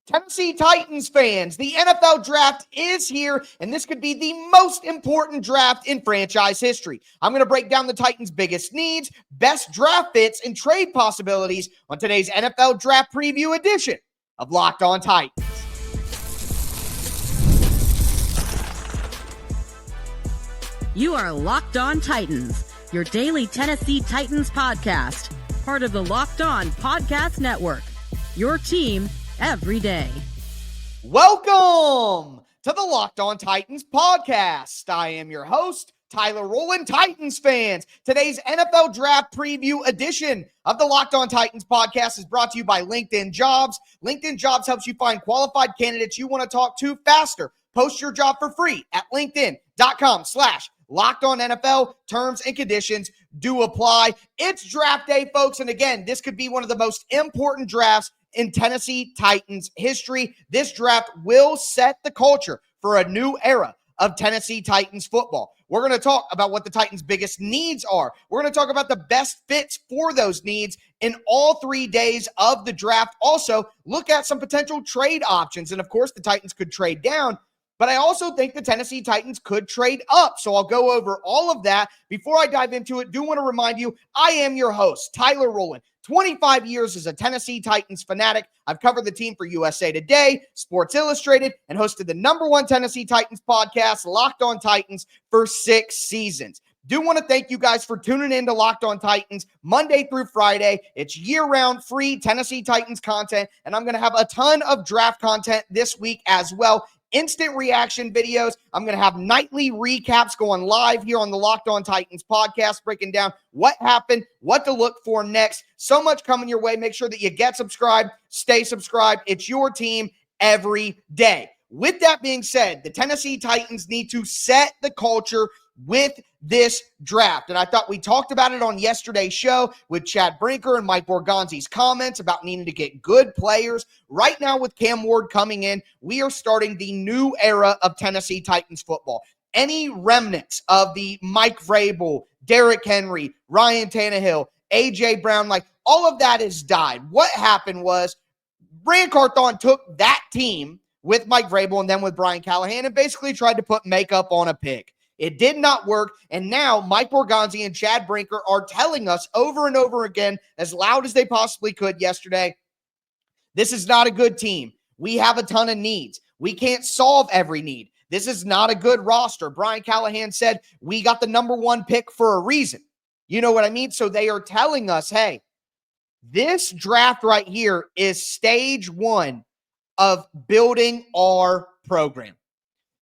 Tennessee Titans fans, the NFL draft is here, and this could be the most important draft in franchise history. I'm going to break down the Titans' biggest needs, best draft fits, and trade possibilities on today's NFL Draft Preview edition of Locked On Titans. You are Locked On Titans, your daily Tennessee Titans podcast, part of the Locked On Podcast Network, your team every day. Welcome to the Locked On Titans podcast. I am your host, Tyler Rowland. Titans fans, today's NFL Draft Preview edition of the Locked On Titans podcast is brought to you by LinkedIn Jobs. LinkedIn Jobs helps you find qualified candidates you want to talk to faster. Post your job for free at linkedin.com/LockedOnNFL. Terms and conditions do apply. It's draft day, folks. And again, this could be one of the most important drafts in Tennessee Titans history. This draft will set the culture for a new era of Tennessee Titans football. We're going to talk about what the Titans' biggest needs are. We're going to talk about the best fits for those needs in all 3 days of the draft. Also, look at some potential trade options. And of course, the Titans could trade down, but I also think the Tennessee Titans could trade up. So I'll go over all of that. Before I dive into it, do want to remind you, I am your host, Tyler Rowland. 25 years as a Tennessee Titans fanatic. I've covered the team for USA Today, Sports Illustrated, and hosted the #1 Tennessee Titans podcast, Locked On Titans, for 6 seasons. Do want to thank you guys for tuning in to Locked On Titans Monday through Friday. It's year-round free Tennessee Titans content, and I'm going to have a ton of draft content this week as well. Instant reaction videos. I'm going to have nightly recaps going live here on the Locked On Titans podcast, breaking down what happened, what to look for next. So much coming your way. Make sure that you get subscribed, stay subscribed. It's your team every day. With that being said, the Tennessee Titans need to set the culture with this draft. And I thought we talked about it on yesterday's show with Chad Brinker and Mike Borgonzi's comments about needing to get good players. Right now with Cam Ward coming in, we are starting the new era of Tennessee Titans football. Any remnants of the Mike Vrabel, Derrick Henry, Ryan Tannehill, A.J. Brown, like all of that has died. What happened was Brand Carthon took that team with Mike Vrabel and then with Brian Callahan and basically tried to put makeup on a pig. It did not work, and now Mike Borgonzi and Chad Brinker are telling us over and over again, as loud as they possibly could yesterday, this is not a good team. We have a ton of needs. We can't solve every need. This is not a good roster. Brian Callahan said, we got the #1 pick for a reason. You know what I mean? So they are telling us, hey, this draft right here is stage 1 of building our program.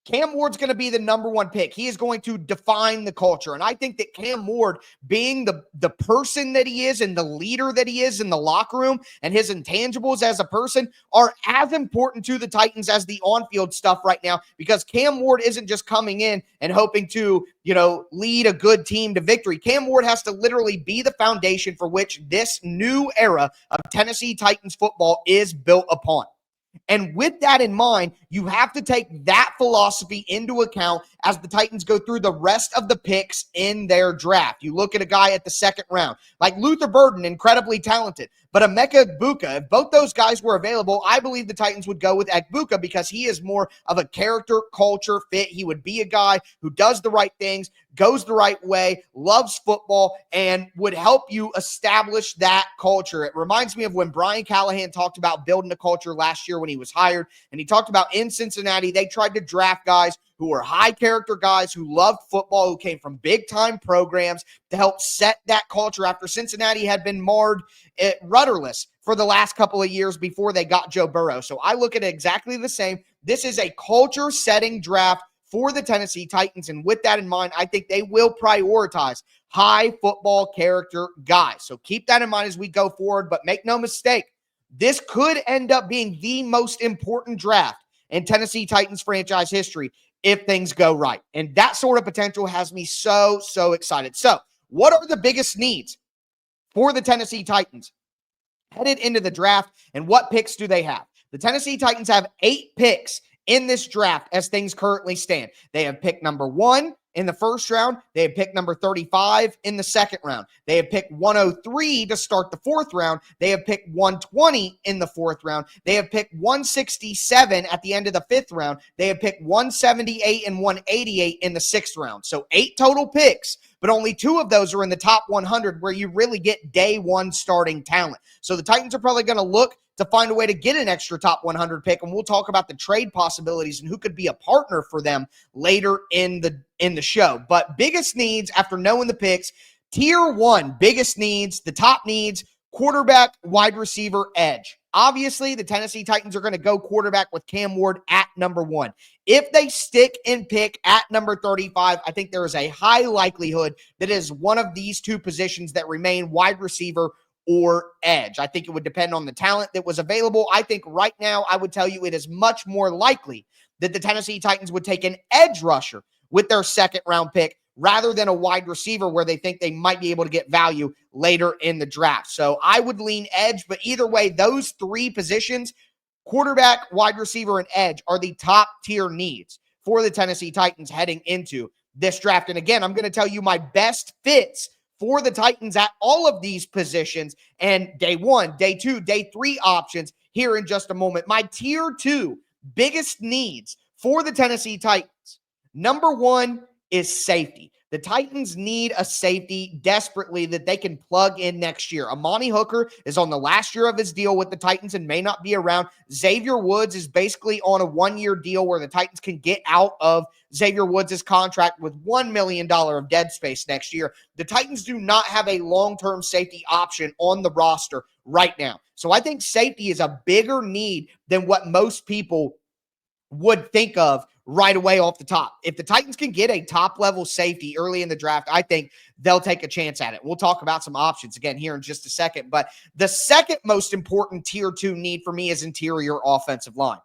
Cam Ward's going to be the #1 pick. He is going to define the culture. And I think that Cam Ward, being the person that he is and the leader that he is in the locker room and his intangibles as a person are as important to the Titans as the on-field stuff right now, because Cam Ward isn't just coming in and hoping to, lead a good team to victory. Cam Ward has to literally be the foundation for which this new era of Tennessee Titans football is built upon. And with that in mind, you have to take that philosophy into account as the Titans go through the rest of the picks in their draft. You look at a guy at the second round, like Luther Burden, incredibly talented, but Emeka Egbuka, if both those guys were available, I believe the Titans would go with Egbuka because he is more of a character culture fit. He would be a guy who does the right things, goes the right way, loves football, and would help you establish that culture. It reminds me of when Brian Callahan talked about building a culture last year when he was hired, and he talked about in Cincinnati, they tried to draft guys who were high character guys who loved football, who came from big time programs to help set that culture after Cincinnati had been marred rudderless for the last couple of years before they got Joe Burrow. So I look at it exactly the same. This is a culture setting draft for the Tennessee Titans. And with that in mind, I think they will prioritize high football character guys. So keep that in mind as we go forward, but make no mistake, this could end up being the most important draft in Tennessee Titans franchise history if things go right. And that sort of potential has me so excited. So what are the biggest needs for the Tennessee Titans headed into the draft, and what picks do they have? The Tennessee Titans have 8 picks in this draft as things currently stand. They have pick number 1 in the first round. They had pick number 35 in the second round. They had pick 103 to start the fourth round. They have pick 120 in the fourth round. They have pick 167 at the end of the fifth round. They have pick 178 and 188 in the sixth round. So 8 total picks, but only 2 of those are in the top 100 where you really get day one starting talent. So the Titans are probably going to look to find a way to get an extra top 100 pick, and we'll talk about the trade possibilities and who could be a partner for them later in the show. But biggest needs after knowing the picks, tier 1, biggest needs, the top needs, quarterback, wide receiver, edge. Obviously, the Tennessee Titans are going to go quarterback with Cam Ward at number 1. If they stick and pick at number 35, I think there is a high likelihood that it is one of these 2 positions that remain, wide receiver or edge. I think it would depend on the talent that was available. I think right now I would tell you it is much more likely that the Tennessee Titans would take an edge rusher with their second round pick rather than a wide receiver where they think they might be able to get value later in the draft. So I would lean edge, but either way, those 3 positions, quarterback, wide receiver, and edge, are the top tier needs for the Tennessee Titans heading into this draft. And again, I'm going to tell you my best fits for the Titans at all of these positions and day 1, day 2, day 3 options here in just a moment. My tier 2 biggest needs for the Tennessee Titans. Number 1 is safety. The Titans need a safety desperately that they can plug in next year. Amani Hooker is on the last year of his deal with the Titans and may not be around. Xavier Woods is basically on a 1-year deal where the Titans can get out of Xavier Woods' contract with $1 million of dead space next year. The Titans do not have a long-term safety option on the roster right now. So I think safety is a bigger need than what most people would think of right away off the top. If the Titans can get a top-level safety early in the draft, I think they'll take a chance at it. We'll talk about some options again here in just a second. But the second most important tier 2 need for me is interior offensive line.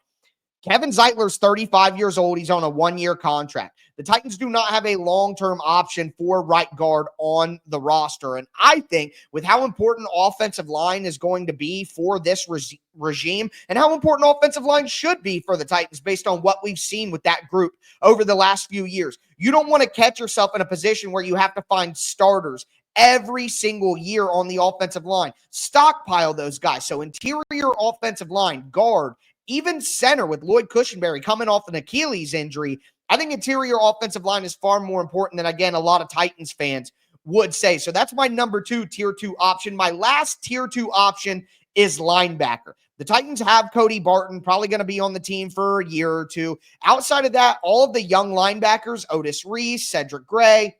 Kevin Zeitler's 35 years old. He's on a 1-year contract. The Titans do not have a long-term option for right guard on the roster. And I think with how important offensive line is going to be for this regime and how important offensive line should be for the Titans based on what we've seen with that group over the last few years, you don't want to catch yourself in a position where you have to find starters every single year on the offensive line. Stockpile those guys. So interior offensive line, guard, even center with Lloyd Cushenberry coming off an Achilles injury. I think interior offensive line is far more important than, again, a lot of Titans fans would say. So that's my number 2 tier 2 option. My last tier 2 option is linebacker. The Titans have Cody Barton, probably going to be on the team for a year or 2. Outside of that, all of the young linebackers, Otis Reese, Cedric Gray,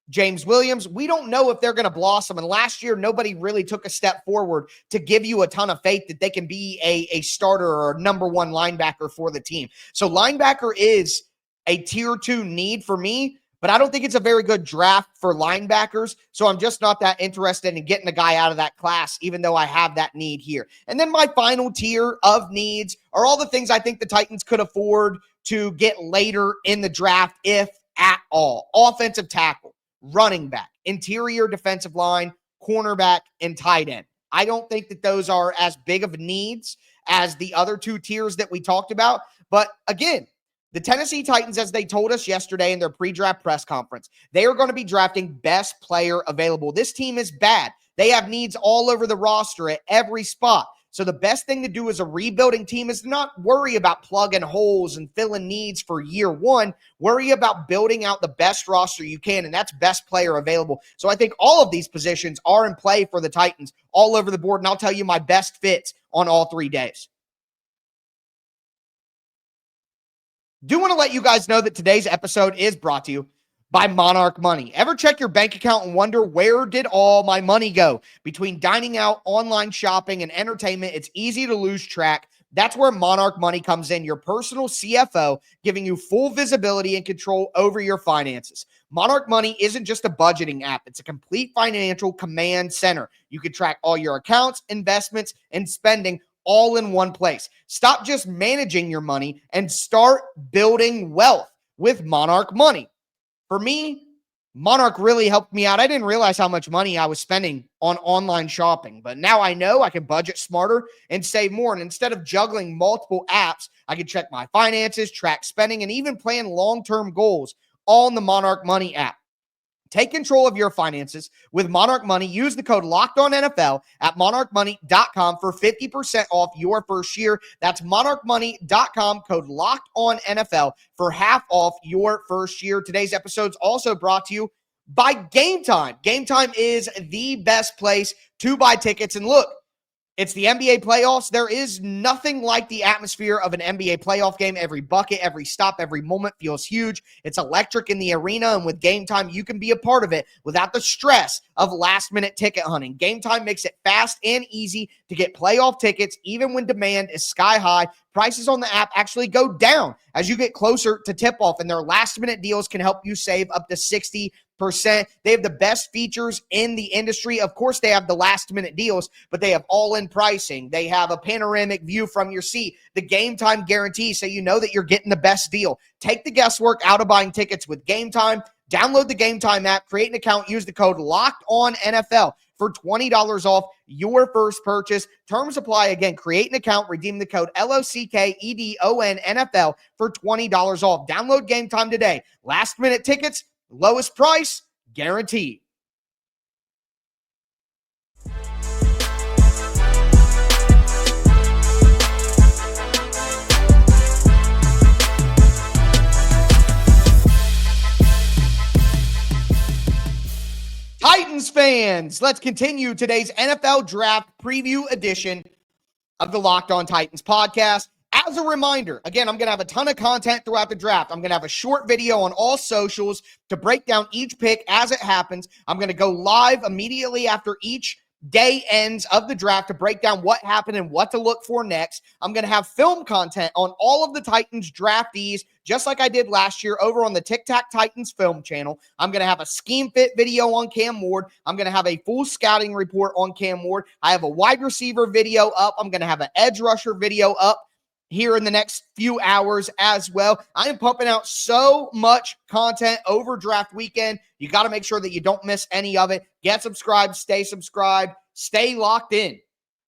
James Williams, we don't know if they're going to blossom. And last year, nobody really took a step forward to give you a ton of faith that they can be a starter or a number 1 linebacker for the team. So linebacker is a tier 2 need for me, but I don't think it's a very good draft for linebackers. So I'm just not that interested in getting a guy out of that class, even though I have that need here. And then my final tier of needs are all the things I think the Titans could afford to get later in the draft, if at all. Offensive tackle, running back, interior defensive line, cornerback, and tight end. I don't think that those are as big of needs as the other 2 tiers that we talked about. But again, the Tennessee Titans, as they told us yesterday in their pre-draft press conference, they are going to be drafting best player available. This team is bad. They have needs all over the roster at every spot. So the best thing to do as a rebuilding team is to not worry about plugging holes and filling needs for year 1. Worry about building out the best roster you can, and that's best player available. So I think all of these positions are in play for the Titans all over the board, and I'll tell you my best fits on all 3 days. Do want to let you guys know that today's episode is brought to you by Monarch Money. Ever check your bank account and wonder, where did all my money go? Between dining out, online shopping, and entertainment, it's easy to lose track. That's where Monarch Money comes in, your personal CFO, giving you full visibility and control over your finances. Monarch Money isn't just a budgeting app. It's a complete financial command center. You can track all your accounts, investments, and spending all in one place. Stop just managing your money and start building wealth with Monarch Money. For me, Monarch really helped me out. I didn't realize how much money I was spending on online shopping, but now I know I can budget smarter and save more. And instead of juggling multiple apps, I can check my finances, track spending, and even plan long-term goals all in the Monarch Money app. Take control of your finances with Monarch Money. Use the code LOCKEDONNFL at monarchmoney.com for 50% off your first year. That's monarchmoney.com, code LOCKEDONNFL for half off your first year. Today's episode is also brought to you by Gametime. Gametime is the best place to buy tickets. And look, it's the NBA playoffs. There is nothing like the atmosphere of an NBA playoff game. Every bucket, every stop, every moment feels huge. It's electric in the arena, and with Gametime, you can be a part of it without the stress of last-minute ticket hunting. Gametime makes it fast and easy to get playoff tickets, even when demand is sky high. Prices on the app actually go down as you get closer to tip-off, and their last-minute deals can help you save up to 60%. They have the best features in the industry. Of course, they have the last-minute deals, but they have all-in pricing. They have a panoramic view from your seat, the Gametime guarantee, so you know that you're getting the best deal. Take the guesswork out of buying tickets with Gametime. Download the Gametime app, create an account, use the code LOCKEDONNFL for $20 off your first purchase. Terms apply. Again, create an account, redeem the code LOCKEDONNFL for $20 off. Download Gametime today. Last-minute tickets, lowest price, guaranteed. Titans fans, let's continue today's NFL Draft Preview edition of the Locked On Titans podcast. As a reminder, again, I'm going to have a ton of content throughout the draft. I'm going to have a short video on all socials to break down each pick as it happens. I'm going to go live immediately after each day ends of the draft to break down what happened and what to look for next. I'm going to have film content on all of the Titans draftees, just like I did last year over on the Tic Tac Titans film channel. I'm going to have a scheme fit video on Cam Ward. I'm going to have a full scouting report on Cam Ward. I have a wide receiver video up. I'm going to have an edge rusher video up here in the next few hours as well. I am pumping out so much content over draft weekend. You got to make sure that you don't miss any of it. Get subscribed, stay locked in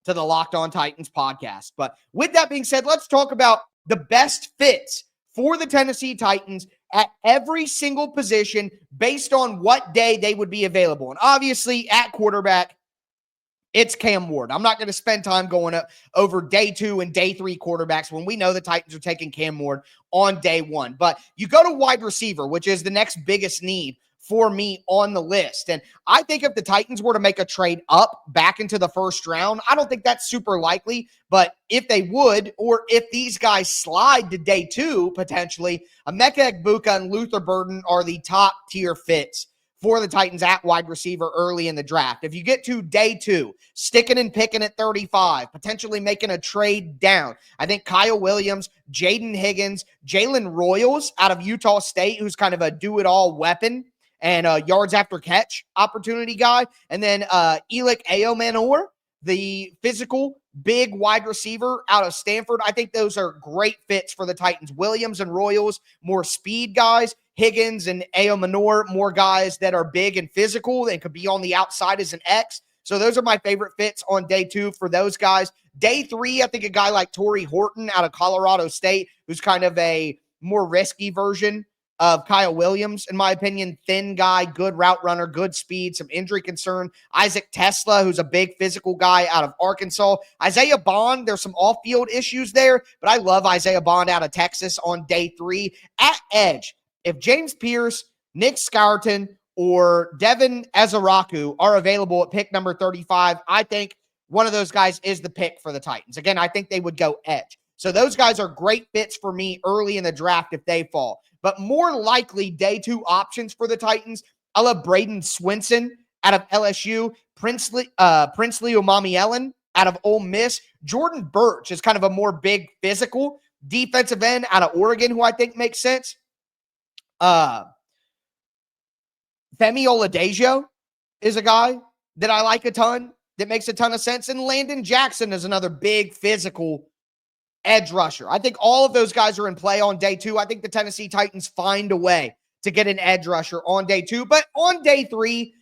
to the Locked On Titans podcast. But with that being said, let's talk about the best fits for the Tennessee Titans at every single position based on what day they would be available. And obviously at quarterback, it's Cam Ward. I'm not going to spend time going over day 2 and day 3 quarterbacks when we know the Titans are taking Cam Ward on day 1. But you go to wide receiver, which is the next biggest need for me on the list. And I think if the Titans were to make a trade up back into the first round, I don't think that's super likely. But if they would, or if these guys slide to day 2, potentially, Emeka Egbuka and Luther Burden are the top tier fits for the Titans at wide receiver early in the draft. If you get to day 2, sticking and picking at 35, potentially making a trade down, I think Kyle Williams, Jaden Higgins, Jalen Royals out of Utah State, who's kind of a do-it-all weapon and a yards after catch opportunity guy, and then Elick Ayomanor, the physical big wide receiver out of Stanford. I think those are great fits for the Titans. Williams and Royals, more speed guys. Higgins and Ayomanor, more guys that are big and physical and could be on the outside as an X. So those are my favorite fits on day 2 for those guys. Day 3, I think a guy like Torrey Horton out of Colorado State, who's kind of a more risky version of Kyle Williams, in my opinion. Thin guy, good route runner, good speed, some injury concern. Isaac Tesla, who's a big physical guy out of Arkansas. Isaiah Bond, there's some off-field issues there, but I love Isaiah Bond out of Texas on day 3. At edge, if James Pierce, Nick Scourton, or Devin Ezeraku are available at pick number 35, I think one of those guys is the pick for the Titans. Again, I think they would go edge. So those guys are great fits for me early in the draft if they fall. But more likely day 2 options for the Titans, I love Braden Swinson out of LSU, Princely Omamielen out of Ole Miss. Jordan Birch is kind of a more big physical defensive end out of Oregon, who I think makes sense. Femi Oladejo is a guy that I like a ton, that makes a ton of sense. And Landon Jackson is another big physical edge rusher. I think all of those guys are in play on day 2. I think the Tennessee Titans find a way to get an edge rusher on day 2. But on day 3,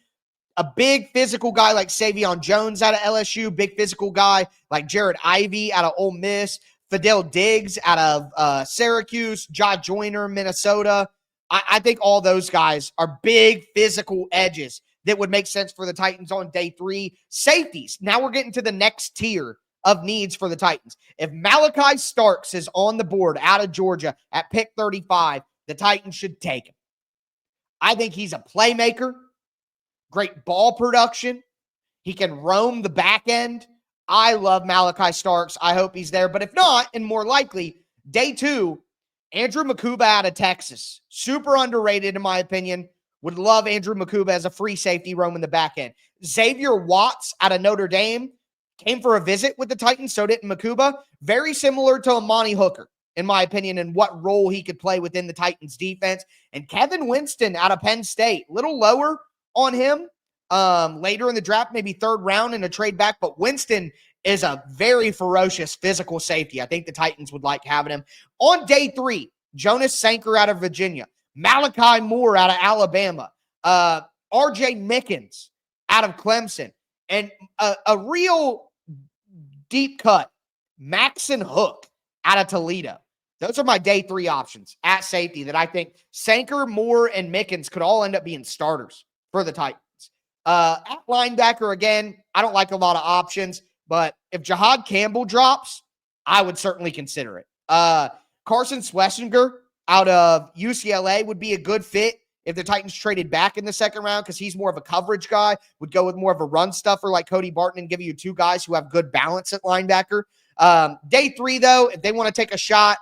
a big physical guy like Savion Jones out of LSU, big physical guy like Jared Ivey out of Ole Miss, Fidel Diggs out of Syracuse, Josh Joyner, Minnesota. I think all those guys are big physical edges that would make sense for the Titans on day 3. Safeties. Now we're getting to the next tier of needs for the Titans. If Malachi Starks is on the board out of Georgia at pick 35, the Titans should take him. I think he's a playmaker, great ball production. He can roam the back end. I love Malachi Starks. I hope he's there. But if not, and more likely, day 2, Andrew Makuba out of Texas. Super underrated, in my opinion. Would love Andrew Makuba as a free safety roaming the back end. Xavier Watts out of Notre Dame came for a visit with the Titans, so didn't Makuba. Very similar to Amani Hooker, in my opinion, and what role he could play within the Titans defense. And Kevin Winston out of Penn State, little lower on him later in the draft, maybe 3rd round in a trade back, but Winston is a very ferocious physical safety. I think the Titans would like having him. On day 3, Jonas Sanker out of Virginia, Malachi Moore out of Alabama, R.J. Mickens out of Clemson, and a real deep cut, Maxon Hook out of Toledo. Those are my day 3 options at safety that I think Sanker, Moore, and Mickens could all end up being starters for the Titans. At linebacker, again, I don't like a lot of options, but if Jahad Campbell drops, I would certainly consider it. Carson Schlesinger out of UCLA would be a good fit if the Titans traded back in the 2nd round because he's more of a coverage guy, would go with more of a run stuffer like Cody Barton and give you 2 guys who have good balance at linebacker. Day 3, though, if they want to take a shot,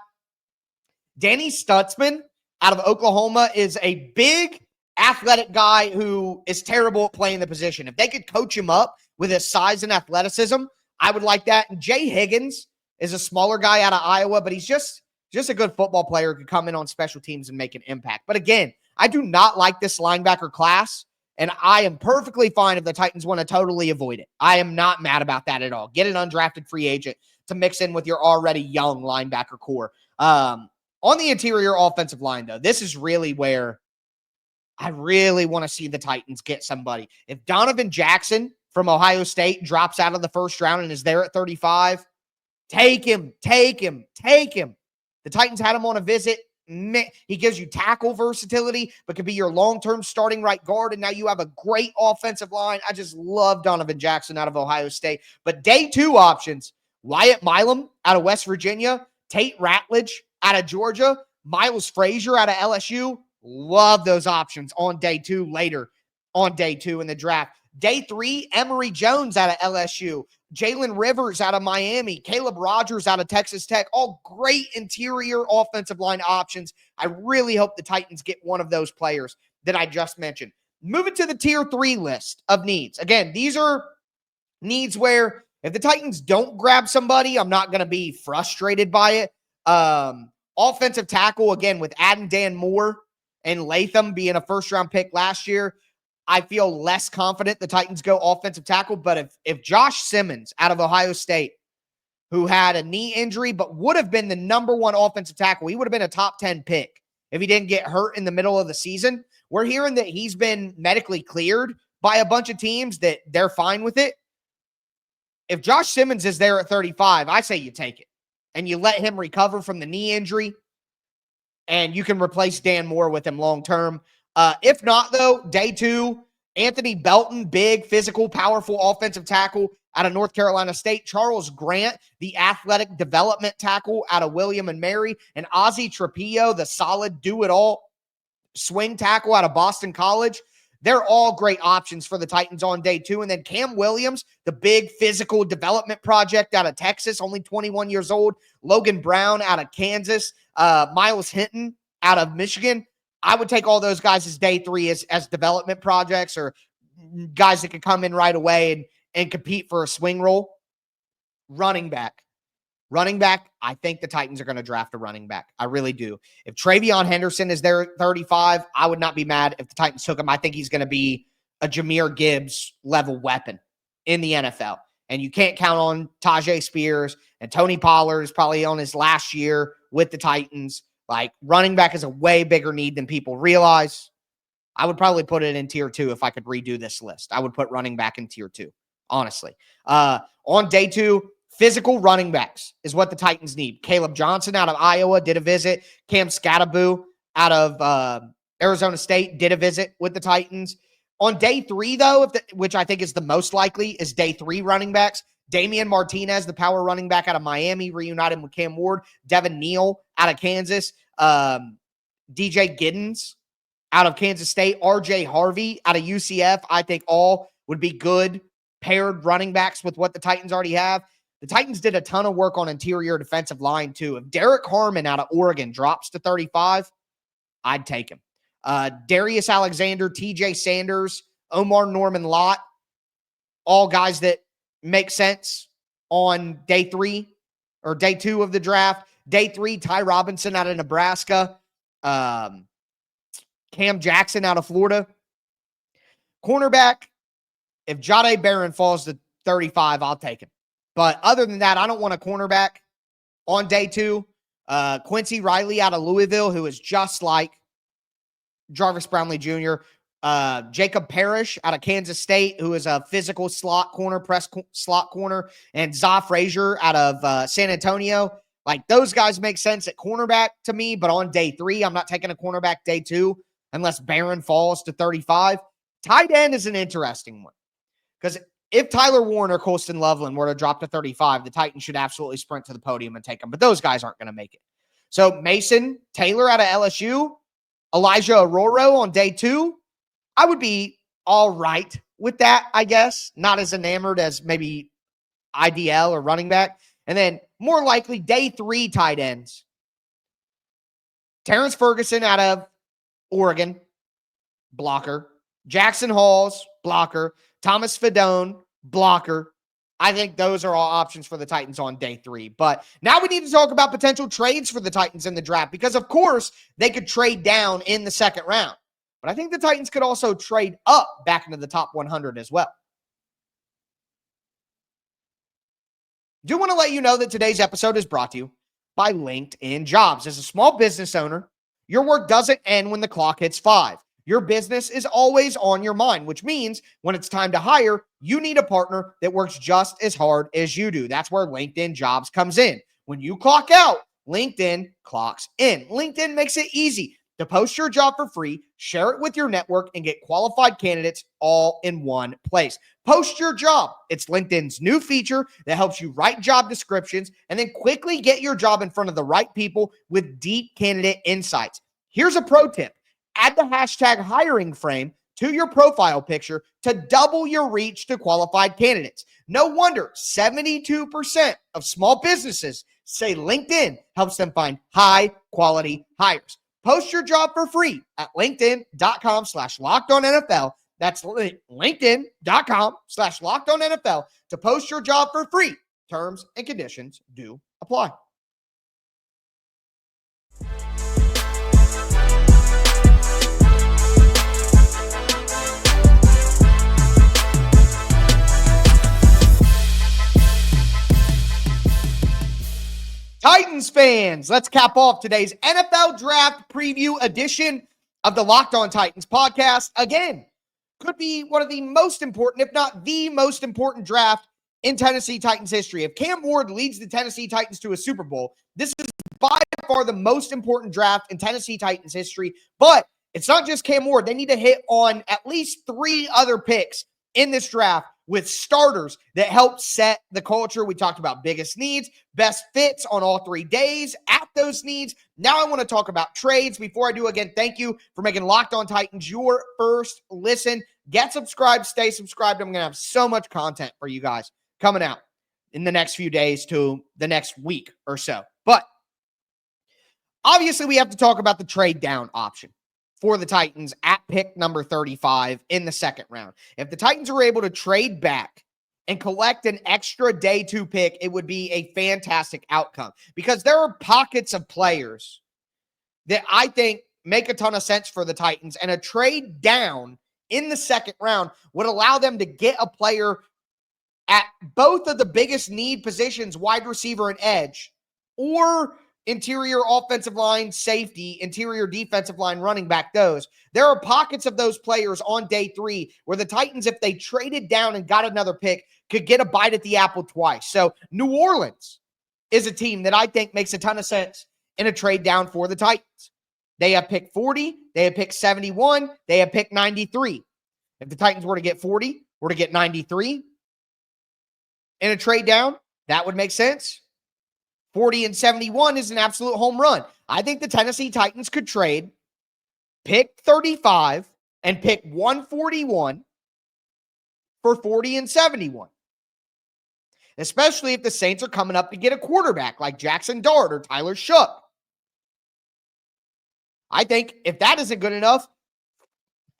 Danny Stutzman out of Oklahoma is a big athletic guy who is terrible at playing the position. If they could coach him up with his size and athleticism, I would like that. And Jay Higgins is a smaller guy out of Iowa, but he's just a good football player who could come in on special teams and make an impact. But again, I do not like this linebacker class, and I am perfectly fine if the Titans want to totally avoid it. I am not mad about that at all. Get an undrafted free agent to mix in with your already young linebacker core. On the interior offensive line, though, this is really where I really want to see the Titans get somebody. If Donovan Jackson from Ohio State drops out of the 1st round and is there at 35, take him. The Titans had him on a visit. He gives you tackle versatility, but could be your long-term starting right guard, and now you have a great offensive line. I just love Donovan Jackson out of Ohio State. But day 2 options, Wyatt Milam out of West Virginia, Tate Ratledge out of Georgia, Miles Frazier out of LSU. Love those options on day 2, later on day 2 in the draft. Day 3, Emory Jones out of LSU, Jalen Rivers out of Miami, Caleb Rogers out of Texas Tech, all great interior offensive line options. I really hope the Titans get one of those players that I just mentioned. Moving to the tier 3 list of needs. Again, these are needs where if the Titans don't grab somebody, I'm not going to be frustrated by it. Offensive tackle, again, with adding Dan Moore and Latham being a 1st-round pick last year, I feel less confident the Titans go offensive tackle. But if Josh Simmons out of Ohio State, who had a knee injury but would have been the number 1 offensive tackle, he would have been a top 10 pick if he didn't get hurt in the middle of the season. We're hearing that he's been medically cleared by a bunch of teams, that they're fine with it. If Josh Simmons is there at 35, I say you take it and you let him recover from the knee injury, and you can replace Dan Moore with him long-term. If not, though, day 2, Anthony Belton, big, physical, powerful offensive tackle out of North Carolina State. Charles Grant, the athletic development tackle out of William & Mary. And Ozzie Trapillo, the solid do-it-all swing tackle out of Boston College. They're all great options for the Titans on day 2. And then Cam Williams, the big physical development project out of Texas, only 21 years old. Logan Brown out of Kansas. Miles Hinton out of Michigan. I would take all those guys as day 3 as development projects, or guys that can come in right away and compete for a swing role. Running back, I think the Titans are going to draft a running back. I really do. If Travion Henderson is there at 35, I would not be mad if the Titans took him. I think he's going to be a Jahmyr Gibbs level weapon in the NFL. And you can't count on Tajay Spears, and Tony Pollard is probably on his last year with the Titans. Like, running back is a way bigger need than people realize. I would probably put it in tier 2 if I could redo this list. I would put running back in tier 2, honestly. On day 2, physical running backs is what the Titans need. Caleb Johnson out of Iowa did a visit. Cam Skattebo out of Arizona State did a visit with the Titans. On day 3, though, which I think is the most likely, is day 3 running backs. Damian Martinez, the power running back out of Miami, reunited with Cam Ward. Devin Neal out of Kansas. DJ Giddens out of Kansas State. RJ Harvey out of UCF. I think all would be good paired running backs with what the Titans already have. The Titans did a ton of work on interior defensive line, too. If Derek Harmon out of Oregon drops to 35, I'd take him. Darius Alexander, TJ Sanders, Omar Norman Lott, all guys that make sense on day 3 or day 2 of the draft. Day 3, Ty Robinson out of Nebraska. Cam Jackson out of Florida. Cornerback, if Jahdae Barron falls to 35, I'll take him. But other than that, I don't want a cornerback on day 2. Quincy Riley out of Louisville, who is just like Jarvis Brownlee Jr. Jacob Parrish out of Kansas State, who is a physical slot corner, slot corner. And Za Frazier out of San Antonio. Like, those guys make sense at cornerback to me, but on day 3, I'm not taking a cornerback day 2 unless Barron falls to 35. Tight end is an interesting one because if Tyler Warren or Colston Loveland were to drop to 35, the Titans should absolutely sprint to the podium and take them, but those guys aren't going to make it. So Mason Taylor out of LSU, Elijah Aroro on day 2, I would be all right with that, I guess. Not as enamored as maybe IDL or running back. And then more likely day 3 tight ends. Terrence Ferguson out of Oregon, blocker. Jackson Halls, blocker. Thomas Fidone, blocker. I think those are all options for the Titans on day 3. But now we need to talk about potential trades for the Titans in the draft because, of course, they could trade down in the second round. But I think the Titans could also trade up back into the top 100 as well. Do want to let you know that today's episode is brought to you by LinkedIn Jobs. As a small business owner, your work doesn't end when the clock hits 5. Your business is always on your mind, which means when it's time to hire, you need a partner that works just as hard as you do. That's where LinkedIn Jobs comes in. When you clock out, LinkedIn clocks in. LinkedIn makes it easy to post your job for free, share it with your network, and get qualified candidates all in one place. Post your job. It's LinkedIn's new feature that helps you write job descriptions and then quickly get your job in front of the right people with deep candidate insights. Here's a pro tip. Add the hashtag hiring frame to your profile picture to double your reach to qualified candidates. No wonder 72% of small businesses say LinkedIn helps them find high quality hires. Post your job for free at linkedin.com/LockedOnNFL. That's linkedin.com/LockedOnNFL to post your job for free. Terms and conditions do apply. Titans fans, let's cap off today's NFL Draft Preview edition of the Locked On Titans podcast. Again, could be one of the most important, if not the most important draft in Tennessee Titans history. If Cam Ward leads the Tennessee Titans to a Super Bowl, this is by far the most important draft in Tennessee Titans history. But it's not just Cam Ward. They need to hit on at least 3 other picks in this draft with starters that help set the culture. We talked about biggest needs, best fits on all 3 days at those needs. Now I want to talk about trades. Before I do, again, thank you for making Locked On Titans your first listen. Get subscribed, stay subscribed. I'm going to have so much content for you guys coming out in the next few days to the next week or so. But obviously we have to talk about the trade down option for the Titans at pick number 35 in the second round. If the Titans are able to trade back and collect an extra day 2 pick, it would be a fantastic outcome because there are pockets of players that I think make a ton of sense for the Titans, and a trade down in the second round would allow them to get a player at both of the biggest need positions, wide receiver and edge, or interior offensive line safety, interior defensive line running back, those. There are pockets of those players on day 3 where the Titans, if they traded down and got another pick, could get a bite at the apple twice. So New Orleans is a team that I think makes a ton of sense in a trade down for the Titans. They have pick 40, they have pick 71, they have pick 93. If the Titans were to get 40, were to get 93 in a trade down, that would make sense. 40 and 71 is an absolute home run. I think the Tennessee Titans could trade pick 35 and pick 141 for 40 and 71. Especially if the Saints are coming up to get a quarterback like Jackson Dart or Tyler Shough. I think if that isn't good enough,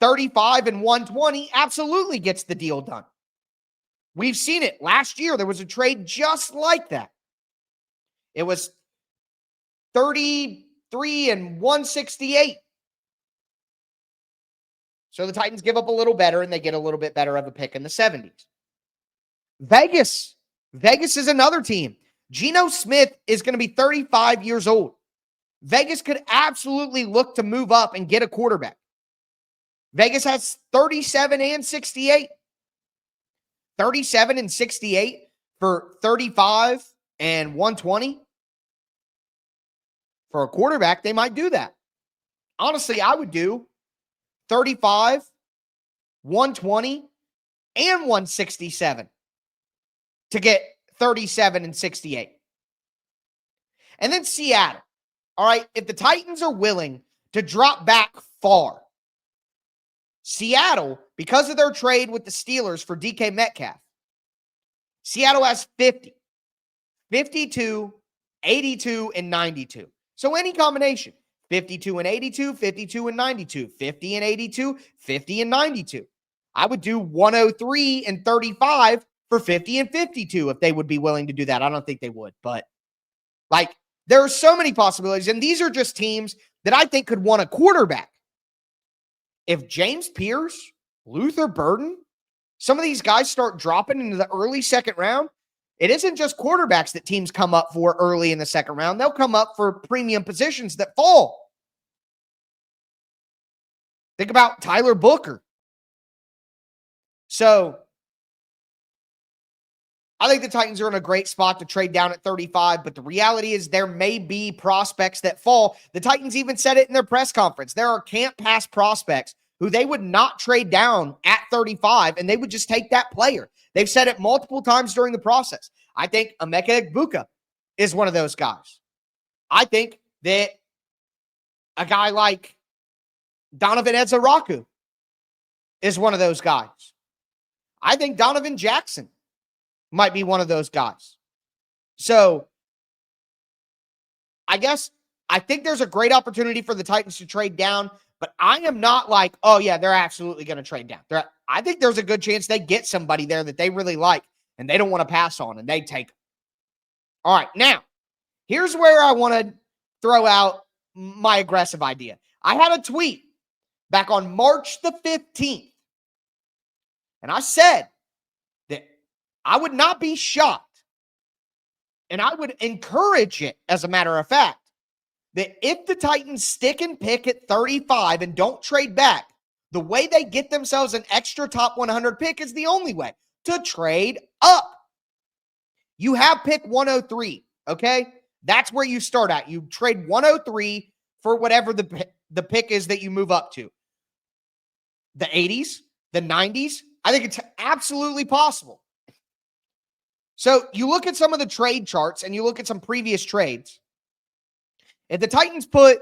35 and 120 absolutely gets the deal done. We've seen it. Last year, there was a trade just like that. It was 33 and 168. So the Titans give up a little better, and they get a little bit better of a pick in the 70s. Vegas is another team. Geno Smith is going to be 35 years old. Vegas could absolutely look to move up and get a quarterback. Vegas has 37 and 68. 37 and 68 for 35 and 120. For a quarterback, they might do that. Honestly, I would do 35, 120, and 167 to get 37 and 68. And then Seattle. All right, if the Titans are willing to drop back far, Seattle, because of their trade with the Steelers for DK Metcalf, Seattle has 50, 52, 82, and 92. So any combination, 52 and 82, 52 and 92, 50 and 82, 50 and 92. I would do 103 and 35 for 50 and 52 if they would be willing to do that. I don't think they would, but like there are so many possibilities, and these are just teams that I think could want a quarterback. If James Pierce, Luther Burden, some of these guys start dropping into the early second round, it isn't just quarterbacks that teams come up for early in the second round. They'll come up for premium positions that fall. Think about Tyler Booker. So I think the Titans are in a great spot to trade down at 35, but the reality is there may be prospects that fall. The Titans even said it in their press conference. There are can't pass prospects who they would not trade down at 35, and they would just take that player. They've said it multiple times during the process. I think Emeka Egbuka is one of those guys. I think that a guy like Donovan Ezaraku is one of those guys. I think Donovan Jackson might be one of those guys. So I think there's a great opportunity for the Titans to trade down, but I am not like, oh yeah, they're absolutely going to trade down. I think there's a good chance they get somebody there that they really like and they don't want to pass on, and they take them. All right, now, here's where I want to throw out my aggressive idea. I had a tweet back on March the 15th, and I said that I would not be shocked, and I would encourage it, as a matter of fact, that if the Titans stick and pick at 35 and don't trade back, the way they get themselves an extra top 100 pick is the only way, to trade up. You have pick 103, okay? That's where you start at. You trade 103 for whatever the pick is that you move up to. The 80s, the 90s, I think it's absolutely possible. So you look at some of the trade charts and you look at some previous trades. If the Titans put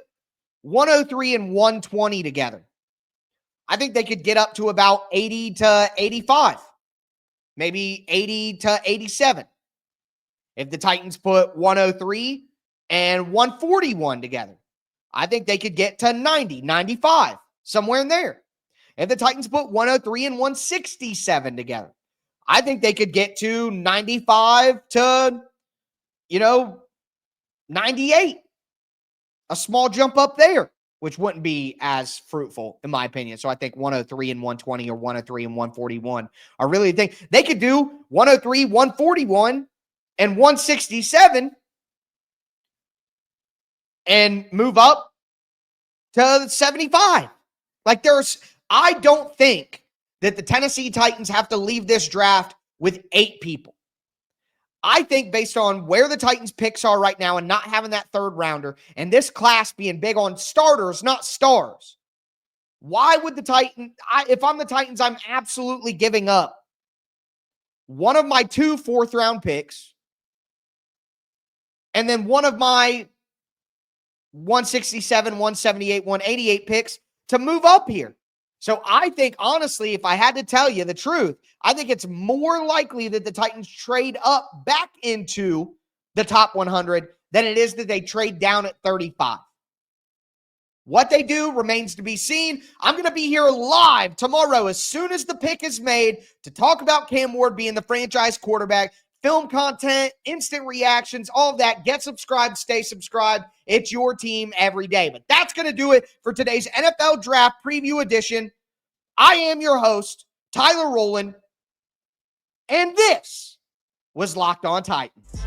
103 and 120 together, I think they could get up to about 80 to 85, maybe 80 to 87. If the Titans put 103 and 141 together, I think they could get to 90, 95, somewhere in there. If the Titans put 103 and 167 together, I think they could get to 95 to, 98. A small jump up there, which wouldn't be as fruitful, in my opinion. So I think 103 and 120 or 103 and 141 are really the thing. They could do 103, 141, and 167 and move up to 75. I don't think that the Tennessee Titans have to leave this draft with 8 people. I think based on where the Titans picks are right now and not having that third rounder and this class being big on starters, not stars, why would the Titans, if I'm the Titans, I'm absolutely giving up one of my 2 fourth-round picks and then one of my 167, 178, 188 picks to move up here. So I think, honestly, if I had to tell you the truth, I think it's more likely that the Titans trade up back into the top 100 than it is that they trade down at 35. What they do remains to be seen. I'm going to be here live tomorrow as soon as the pick is made to talk about Cam Ward being the franchise quarterback. Film content, instant reactions, all of that. Get subscribed, stay subscribed. It's your team every day. But that's going to do it for today's NFL Draft Preview Edition. I am your host, Tyler Rowland, and this was Locked On Titans.